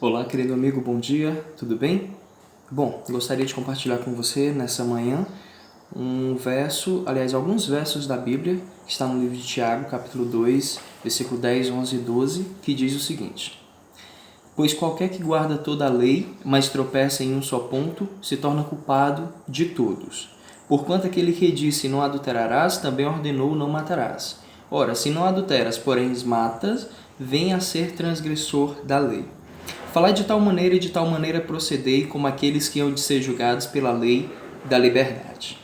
Olá, querido amigo, bom dia, tudo bem? Bom, gostaria de compartilhar com você nessa manhã alguns versos da Bíblia, que está no livro de Tiago, capítulo 2, versículo 10, 11 e 12, que diz o seguinte: Pois qualquer que guarda toda a lei, mas tropeça em um só ponto, se torna culpado de todos. Porquanto aquele que disse não adulterarás, também ordenou não matarás. Ora, se não adulteras, porém matas, vem a ser transgressor da lei. Falai de tal maneira e de tal maneira procedei como aqueles que hão de ser julgados pela lei da liberdade.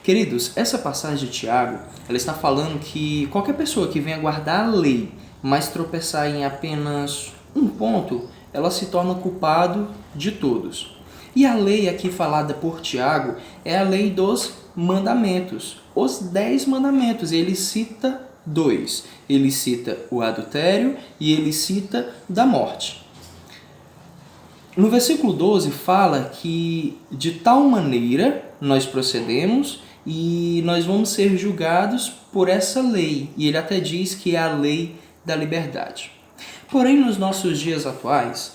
Queridos, essa passagem de Tiago, ela está falando que qualquer pessoa que venha guardar a lei, mas tropeçar em apenas um ponto, ela se torna culpado de todos. E a lei aqui falada por Tiago é a lei dos mandamentos, os 10 mandamentos. Ele cita dois. Ele cita o adultério e ele cita da morte. No versículo 12 fala que de tal maneira nós procedemos e nós vamos ser julgados por essa lei. E ele até diz que é a lei da liberdade. Porém, nos nossos dias atuais,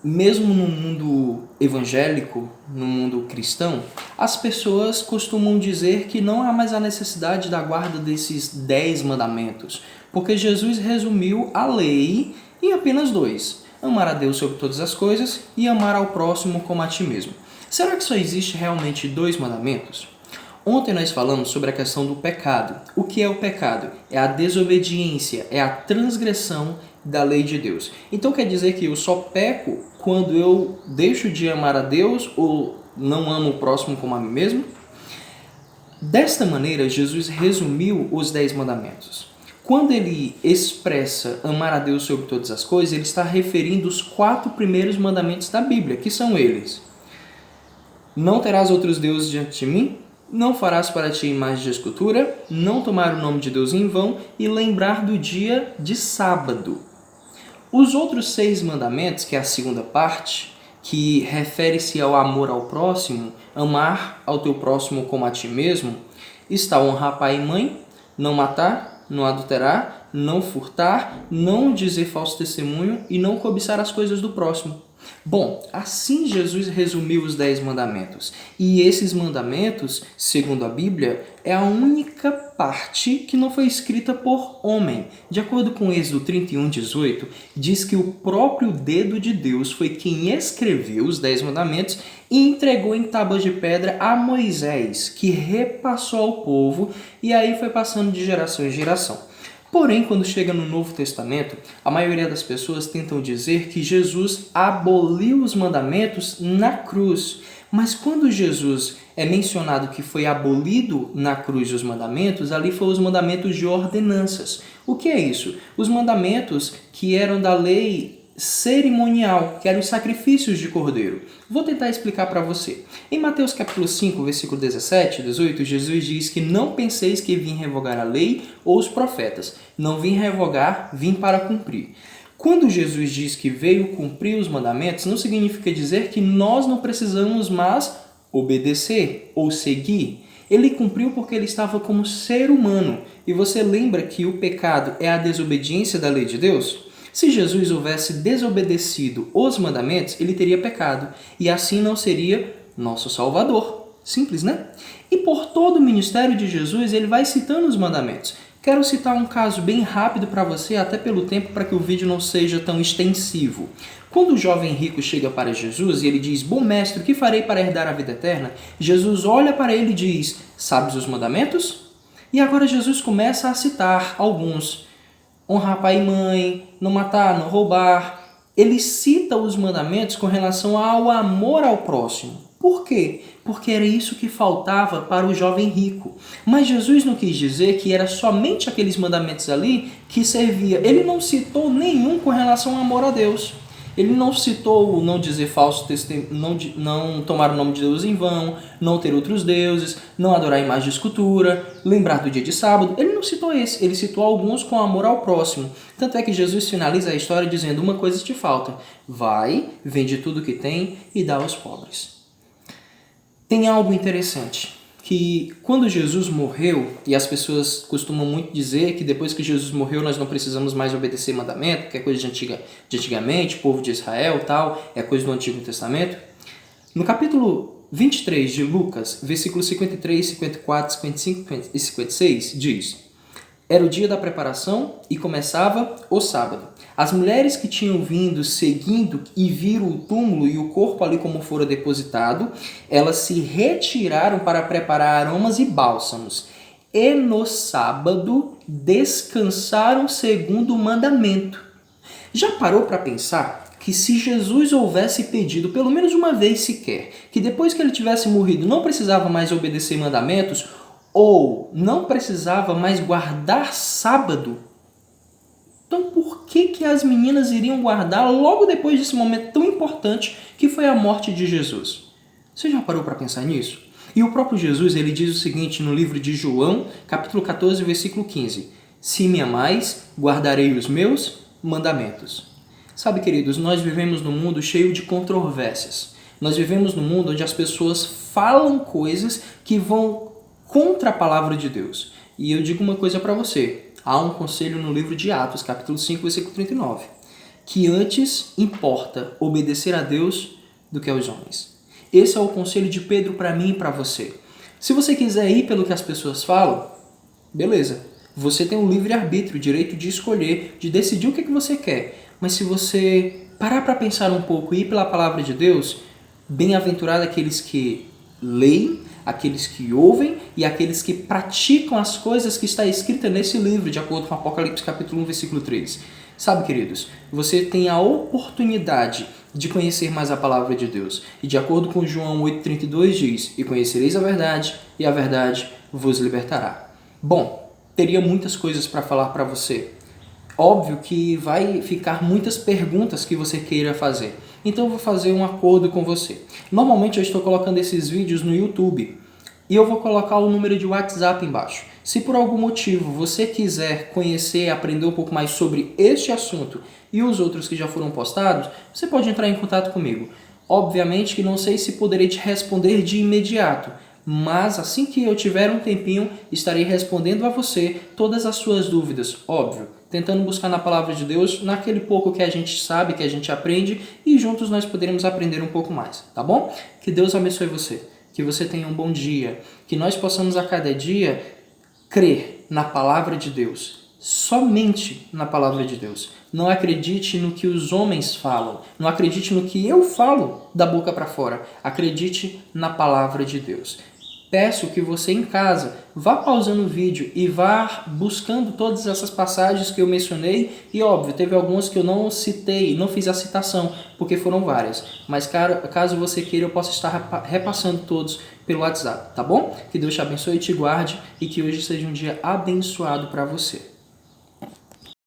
mesmo no mundo evangélico, no mundo cristão, as pessoas costumam dizer que não há mais a necessidade da guarda desses 10 mandamentos, porque Jesus resumiu a lei em apenas dois: amar a Deus sobre todas as coisas e amar ao próximo como a ti mesmo. Será que só existe realmente 2 mandamentos? Ontem nós falamos sobre a questão do pecado. O que é o pecado? É a desobediência, é a transgressão da lei de Deus. Então quer dizer que eu só peco quando eu deixo de amar a Deus ou não amo o próximo como a mim mesmo? Desta maneira, Jesus resumiu os 10 mandamentos. Quando ele expressa amar a Deus sobre todas as coisas, ele está referindo os 4 primeiros mandamentos da Bíblia, que são eles: não terás outros deuses diante de mim, não farás para ti imagem de escultura, não tomar o nome de Deus em vão e lembrar do dia de sábado. Os outros 6 mandamentos, que é a segunda parte, que refere-se ao amor ao próximo, amar ao teu próximo como a ti mesmo, está honrar pai e mãe, não matar, não adulterar, não furtar, não dizer falso testemunho e não cobiçar as coisas do próximo. Bom, assim Jesus resumiu os 10 mandamentos. E esses mandamentos, segundo a Bíblia, é a única parte que não foi escrita por homem. De acordo com Êxodo 31:18, diz que o próprio dedo de Deus foi quem escreveu os 10 mandamentos e entregou em tábuas de pedra a Moisés, que repassou ao povo e aí foi passando de geração em geração. Porém, quando chega no Novo Testamento, a maioria das pessoas tentam dizer que Jesus aboliu os mandamentos na cruz. Mas quando Jesus é mencionado que foi abolido na cruz os mandamentos, ali foram os mandamentos de ordenanças. O que é isso? Os mandamentos que eram da lei cerimonial, que eram os sacrifícios de cordeiro. Vou tentar explicar para você. Em Mateus capítulo 5, versículo 17 e 18, Jesus diz que não penseis que vim revogar a lei ou os profetas. Não vim revogar, vim para cumprir. Quando Jesus diz que veio cumprir os mandamentos, não significa dizer que nós não precisamos mais obedecer ou seguir. Ele cumpriu porque ele estava como ser humano. E você lembra que o pecado é a desobediência da lei de Deus? Se Jesus houvesse desobedecido os mandamentos, ele teria pecado, e assim não seria nosso Salvador. Simples, né? E por todo o ministério de Jesus, ele vai citando os mandamentos. Quero citar um caso bem rápido para você, até pelo tempo, para que o vídeo não seja tão extensivo. Quando o jovem rico chega para Jesus e ele diz: Bom mestre, o que farei para herdar a vida eterna? Jesus olha para ele e diz: Sabes os mandamentos? E agora Jesus começa a citar alguns: honrar pai e mãe, não matar, não roubar. Ele cita os mandamentos com relação ao amor ao próximo. Por quê? Porque era isso que faltava para o jovem rico. Mas Jesus não quis dizer que era somente aqueles mandamentos ali que servia. Ele não citou nenhum com relação ao amor a Deus. Ele não citou não dizer falso testemunho, não tomar o nome de Deus em vão, não ter outros deuses, não adorar imagem de escultura, lembrar do dia de sábado. Ele não citou esse, ele citou alguns com amor ao próximo. Tanto é que Jesus finaliza a história dizendo: uma coisa te falta, vai, vende tudo que tem e dá aos pobres. Tem algo interessante, que quando Jesus morreu, e as pessoas costumam muito dizer que depois que Jesus morreu nós não precisamos mais obedecer mandamento, que é coisa de antigamente, povo de Israel tal, é coisa do Antigo Testamento. No capítulo 23 de Lucas, versículos 53, 54, 55 e 56, diz: Era o dia da preparação e começava o sábado. As mulheres que tinham vindo seguindo e viram o túmulo e o corpo ali como fora depositado, elas se retiraram para preparar aromas e bálsamos. E no sábado descansaram segundo o mandamento. Já parou para pensar que se Jesus houvesse pedido pelo menos uma vez sequer que depois que ele tivesse morrido não precisava mais obedecer mandamentos ou não precisava mais guardar sábado, então por que as meninas iriam guardar logo depois desse momento tão importante que foi a morte de Jesus? Você já parou para pensar nisso? E o próprio Jesus ele diz o seguinte no livro de João, capítulo 14, versículo 15: Se me amais, guardarei os meus mandamentos. Sabe, queridos, nós vivemos num mundo cheio de controvérsias. Nós vivemos num mundo onde as pessoas falam coisas que vão contra a palavra de Deus. E eu digo uma coisa para você. Há um conselho no livro de Atos, capítulo 5, versículo 39, que antes importa obedecer a Deus do que aos homens. Esse é o conselho de Pedro para mim e para você. Se você quiser ir pelo que as pessoas falam, beleza. Você tem um livre-arbítrio, o direito de escolher, de decidir o que você quer. Mas se você parar para pensar um pouco e ir pela palavra de Deus, bem-aventurado aqueles que leem, aqueles que ouvem e aqueles que praticam as coisas que está escrita nesse livro, de acordo com Apocalipse capítulo 1, versículo 3. Sabe, queridos, você tem a oportunidade de conhecer mais a palavra de Deus. E de acordo com João 8,32 diz: E conhecereis a verdade, e a verdade vos libertará. Bom, teria muitas coisas para falar para você. Óbvio que vai ficar muitas perguntas que você queira fazer. Então eu vou fazer um acordo com você. Normalmente eu estou colocando esses vídeos no YouTube e eu vou colocar o número de WhatsApp embaixo. Se por algum motivo você quiser conhecer e aprender um pouco mais sobre este assunto e os outros que já foram postados, você pode entrar em contato comigo. Obviamente que não sei se poderei te responder de imediato, mas assim que eu tiver um tempinho, estarei respondendo a você todas as suas dúvidas, óbvio, tentando buscar na palavra de Deus, naquele pouco que a gente sabe, que a gente aprende, e juntos nós poderemos aprender um pouco mais, tá bom? Que Deus abençoe você, que você tenha um bom dia, que nós possamos a cada dia crer na palavra de Deus, somente na palavra de Deus. Não acredite no que os homens falam, não acredite no que eu falo da boca para fora, acredite na palavra de Deus. Peço que você em casa vá pausando o vídeo e vá buscando todas essas passagens que eu mencionei. E óbvio, teve algumas que eu não citei, não fiz a citação, porque foram várias. Mas caso você queira, eu posso estar repassando todos pelo WhatsApp, tá bom? Que Deus te abençoe e te guarde e que hoje seja um dia abençoado para você.